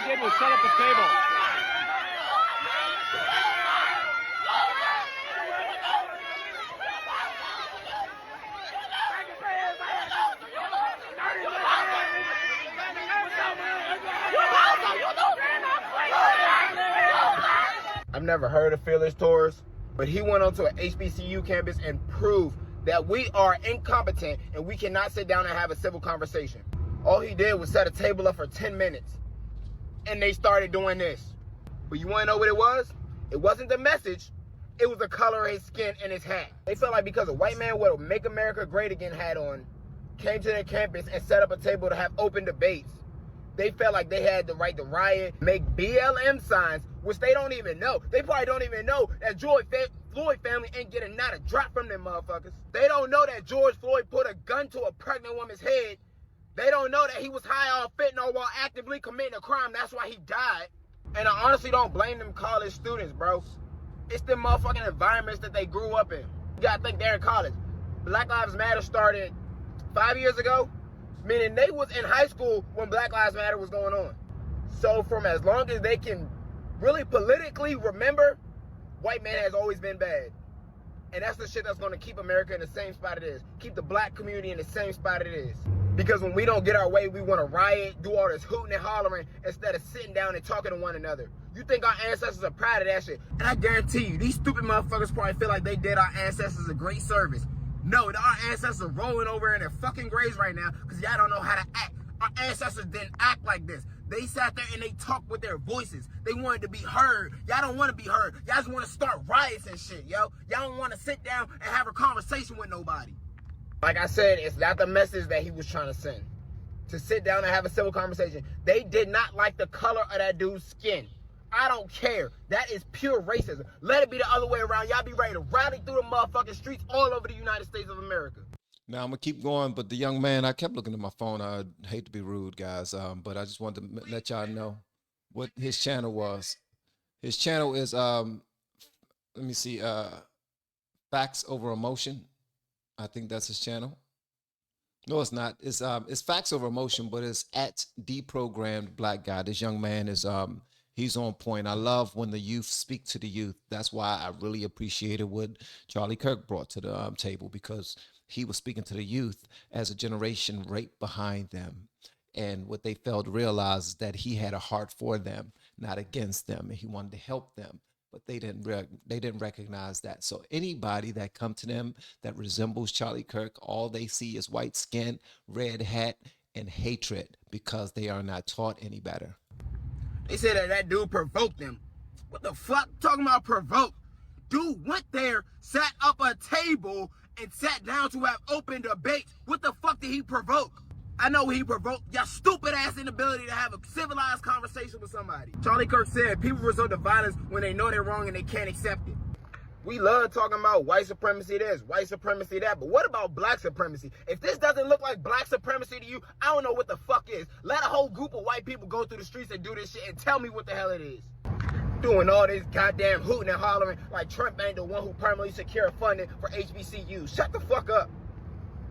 did was set up a table. I've never heard of Fearless Tours, but he went onto an HBCU campus and proved that we are incompetent and we cannot sit down and have a civil conversation. All he did was set a table up for 10 minutes and they started doing this. But you wanna know what it was? It wasn't the message, it was the color of his skin and his hat. They felt like because a white man with a Make America Great Again hat on came to their campus and set up a table to have open debates, they felt like they had the right to riot, make BLM signs, which they don't even know. They probably don't even know that Floyd family ain't getting not a drop from them motherfuckers. They don't know that George Floyd put a gun to a pregnant woman's head. They don't know that he was high off fentanyl while actively committing a crime. That's why he died. And I honestly don't blame them college students, bro. It's the motherfucking environments that they grew up in. You gotta think they're in college. Black Lives Matter started 5 years ago, meaning they was in high school when Black Lives Matter was going on. So from as long as they can really politically remember, white man has always been bad. And that's the shit that's gonna keep America in the same spot it is. Keep the black community in the same spot it is. Because when we don't get our way, we wanna riot, do all this hooting and hollering instead of sitting down and talking to one another. You think our ancestors are proud of that shit. And I guarantee you, these stupid motherfuckers probably feel like they did our ancestors a great service. No, our ancestors are rolling over in their fucking graves right now because y'all don't know how to act. Our ancestors didn't act like this. They sat there and they talked with their voices. They wanted to be heard. Y'all don't want to be heard. Y'all just want to start riots and shit, yo. Y'all don't want to sit down and have a conversation with nobody. Like I said, it's not the message that he was trying to send. To sit down and have a civil conversation. They did not like the color of that dude's skin. I don't care. That is pure racism. Let it be the other way around. Y'all be ready to rally through the motherfucking streets all over the United States of America. Now, I'm going to keep going, but the young man, I kept looking at my phone. I hate to be rude, guys, but I just wanted to let y'all know what his channel was. His channel is, let me see, Facts Over Emotion. I think that's his channel. No, it's not. It's Facts Over Emotion, but it's at Deprogrammed Black Guy. This young man is, he's on point. I love when the youth speak to the youth. That's why I really appreciated what Charlie Kirk brought to the table, because he was speaking to the youth as a generation right behind them. And what they failed to realize is that he had a heart for them, not against them. And he wanted to help them, but they didn't recognize that. So anybody that come to them that resembles Charlie Kirk, all they see is white skin, red hat, and hatred because they are not taught any better. They said that dude provoked them. What the fuck? Talking about provoke? Dude went there, sat up a table, and sat down to have open debates. What the fuck did he provoke? I know he provoked y'all stupid ass inability to have a civilized conversation with somebody. Charlie Kirk said people resort to violence when they know they're wrong and they can't accept it. We love talking about white supremacy this, white supremacy that, but what about black supremacy? If this doesn't look like black supremacy to you, I don't know what the fuck is. Let a whole group of white people go through the streets and do this shit and tell me what the hell it is. Doing all this goddamn hooting and hollering like Trump ain't the one who permanently secured funding for HBCU. Shut the fuck up.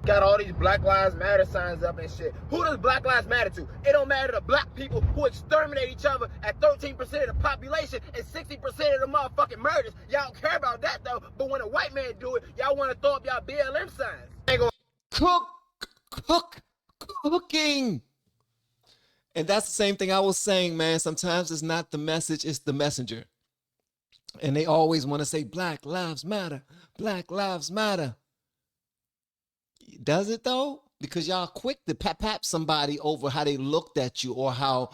Got all these Black Lives Matter signs up and shit. Who does Black Lives matter to? It don't matter to black people who exterminate each other at 13% of the population and 60% of the motherfucking murders. Y'all don't care about that though, but when a white man do it, y'all want to throw up y'all BLM signs. Ain't gonna Cooking. And that's the same thing I was saying, man. Sometimes it's not the message, it's the messenger. And they always want to say Black Lives Matter, Black Lives Matter. Does it though? Because y'all quick to pap somebody over how they looked at you, or how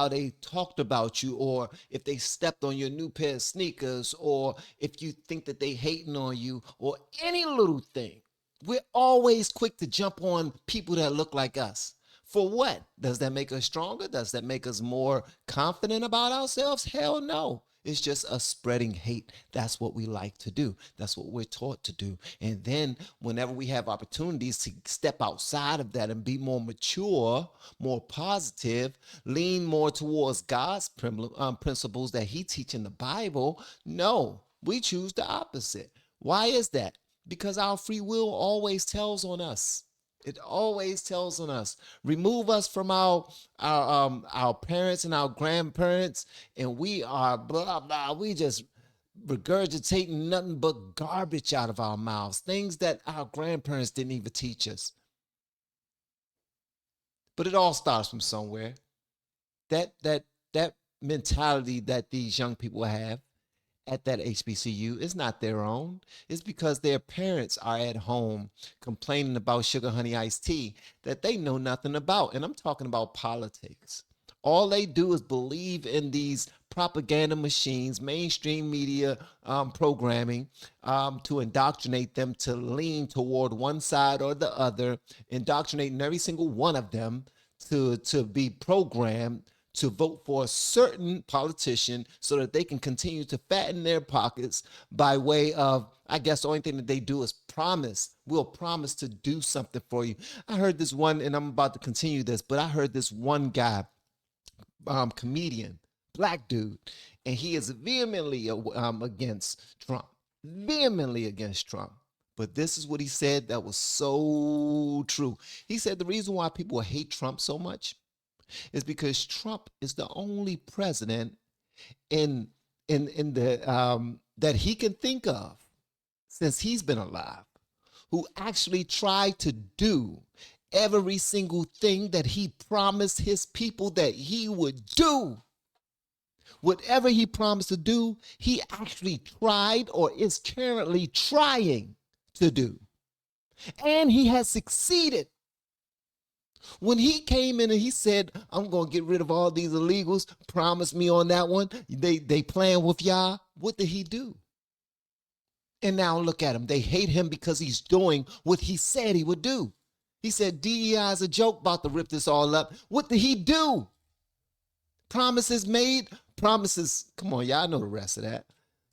they talked about you, or if they stepped on your new pair of sneakers, or if you think that they hating on you, or any little thing. We're always quick to jump on people that look like us. For what? Does that make us stronger? Does that make us more confident about ourselves? Hell no. It's just us spreading hate. That's what we like to do. That's what we're taught to do. And then whenever we have opportunities to step outside of that and be more mature, more positive, lean more towards God's principles that he teach in the Bible, no, we choose the opposite. Why is that? Because our free will always tells on us. It always tells on us. Remove us from our parents and our grandparents, and we are blah blah. We just regurgitating nothing but garbage out of our mouths, things that our grandparents didn't even teach us. But it all starts from somewhere. That mentality that these young people have at that HBCU is not their own. It's because their parents are at home complaining about sugar honey iced tea that they know nothing about. And I'm talking about politics. All they do is believe in these propaganda machines, mainstream media programming to indoctrinate them to lean toward one side or the other, indoctrinating every single one of them to be programmed to vote for a certain politician so that they can continue to fatten their pockets by way of, I guess the only thing that they do is promise. We'll promise to do something for you. I heard this one, and I'm about to continue this, but I heard this one guy, comedian, black dude, and he is vehemently against Trump. Vehemently against Trump. But this is what he said that was so true. He said the reason why people hate Trump so much is because Trump is the only president in the that he can think of since he's been alive who actually tried to do every single thing that he promised his people that he would do. Whatever he promised to do, he actually tried or is currently trying to do. And he has succeeded. When he came in and he said, I'm going to get rid of all these illegals, promise me on that one, they playing with y'all, what did he do? And now look at him. They hate him because he's doing what he said he would do. He said DEI is a joke, about to rip this all up. What did he do? Promises made, promises. Come on, y'all know the rest of that.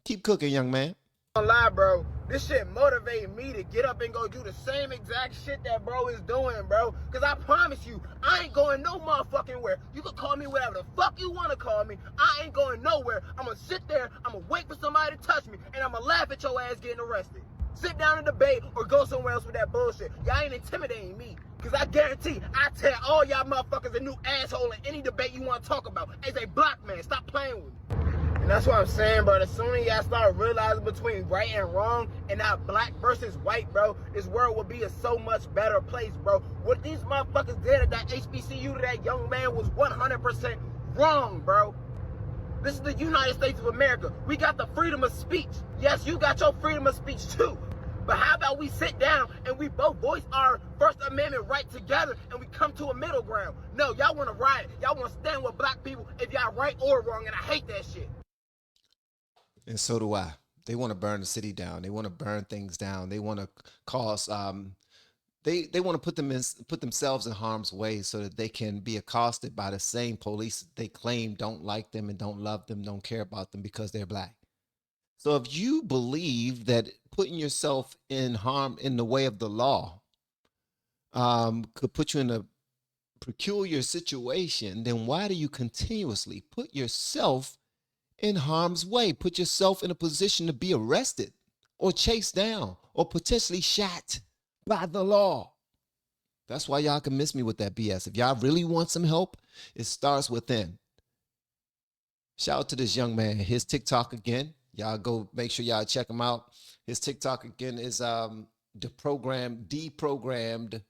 Keep cooking, young man. Don't lie, bro. This shit motivated me to get up and go do the same exact shit that bro is doing, bro. Because I promise you, I ain't going no motherfucking where. You can call me whatever the fuck you want to call me. I ain't going nowhere. I'm going to sit there, I'm going to wait for somebody to touch me, and I'm going to laugh at your ass getting arrested. Sit down and debate or go somewhere else with that bullshit. Y'all ain't intimidating me. Because I guarantee I tear all y'all motherfuckers a new asshole in any debate you want to talk about. As a black man, stop playing with me. And that's what I'm saying, bro. As soon as y'all start realizing between right and wrong and not black versus white, bro, this world would be a so much better place, bro. What these motherfuckers did at that HBCU to that young man was 100% wrong, bro. This is the United States of America. We got the freedom of speech. Yes, you got your freedom of speech too. But how about we sit down and we both voice our First Amendment right together and we come to a middle ground? No, y'all want to riot. Y'all want to stand with black people if y'all right or wrong, and I hate that shit. And so do I. They want to burn the city down. They want to burn things down. They want to cause they want to put themselves in harm's way so that they can be accosted by the same police that they claim don't like them and don't love them, don't care about them because they're black. So if you believe that putting yourself in harm in the way of the law could put you in a peculiar situation, then why do you continuously put yourself in harm's way, put yourself in a position to be arrested or chased down or potentially shot by the law? That's why y'all can miss me with that BS. If y'all really want some help, it starts within. Shout out to this young man, his TikTok again. Y'all go make sure y'all check him out. His TikTok again is deprogrammed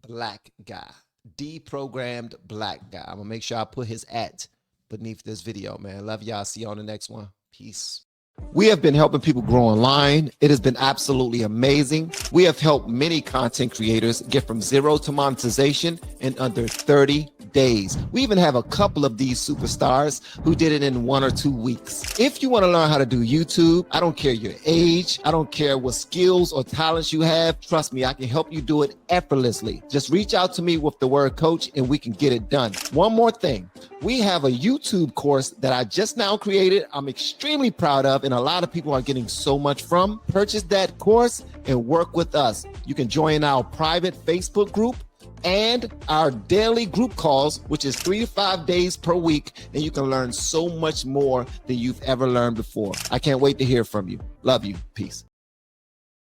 black guy. Deprogrammed black guy. I'm gonna make sure I put his @ beneath this video, man. Love y'all. See you on the next one. Peace. We have been helping people grow online. It has been absolutely amazing. We have helped many content creators get from zero to monetization in under 30 days. We even have a couple of these superstars who did it in 1 or 2 weeks. If you want to learn how to do YouTube, I don't care your age, I don't care what skills or talents you have. Trust me, I can help you do it effortlessly. Just reach out to me with the word coach and we can get it done. One more thing. We have a YouTube course that I just now created. I'm extremely proud of, and a lot of people are getting so much from. Purchase that course and work with us. You can join our private Facebook group and our daily group calls, which is 3 to 5 days per week, and you can learn so much more than you've ever learned before. I can't wait to hear from you. Love you. Peace.